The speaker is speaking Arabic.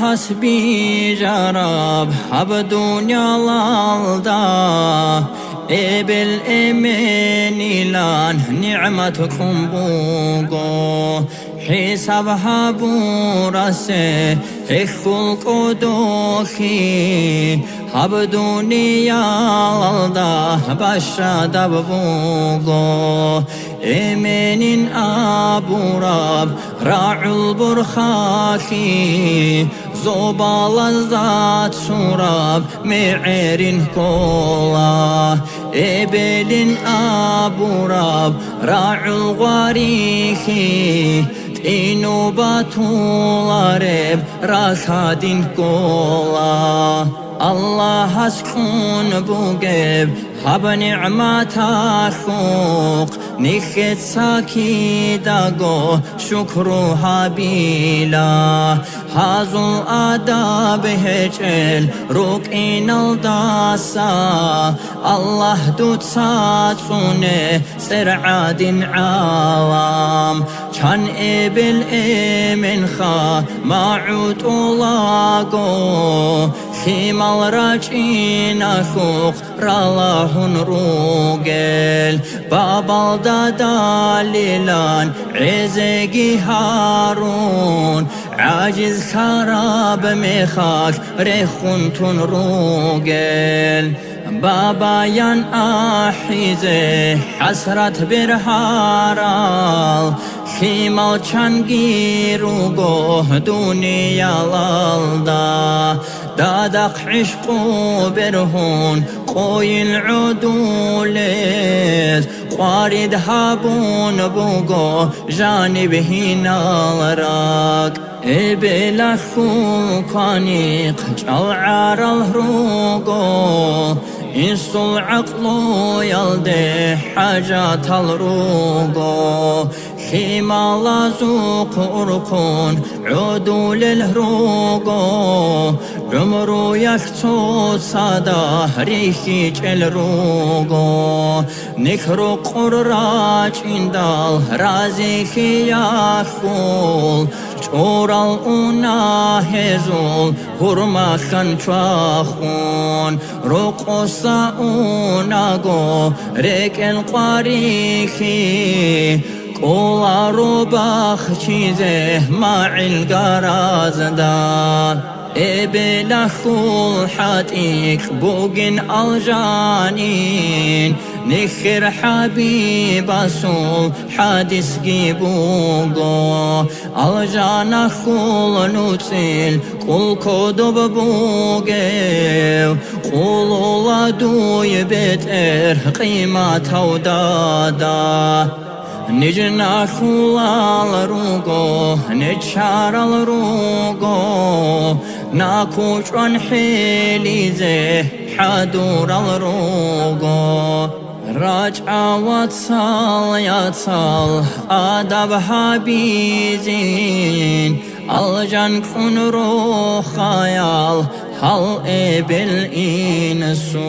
hasbi jarab hab dunyalarda bil emin ilan ni'matukum bugo hisab haburase ekul kodohi hab dunyalarda başadab bugo emenin aburab ra'ul burkhaki zobalazat surab me'erin kola ebelin aburab ra'ul ghariki inu batulareb rakadin kola Allah haskun bugeb hab ni'mata khuq nikhet sakidago shukru habila hazul adab hechel ruk inal dasa Allah dut satsune ser'adin alam chan ebil emin kha ma'ut ulago khimal rachina khuq ralahun rugel babal dalilan ezegi harun عاجز خراب مخاك رخون تون روغل بابا ين احيزه حسرت برهارال خيمال چنگي روغو دنيا لالدا دادق عشقو برهون قوي العدولت قارد هابون بوغو جانبه نالراك بلا خلقانيق جلعار الهروغو إنسو العقل يلده حاجات الروغو خيما لازوق أرقون عدول الهروغو عمرو يكتو صدا ريخي الروغو نكرو قراج اندال رازي خياخول چورال اونا هزول هرما خان چاخون رقصا اونا گو ریک القاریخی قولا رو باخ چیزه ماعل گراز داد بلا خول حاتيك بوغن الجانين نخر حبيب صول حادث جيبوغو الجانا خول نوتيل قول كودو ببوغيو قولو لدوي بيتر قيمة ودادا نجنا خلال روغو نجشار الروغو ناكوش عن حيليزه حدور الروغو راجع واتسال ياتسال آداب حبيزين الجن كن رو خيال هل بالإنسو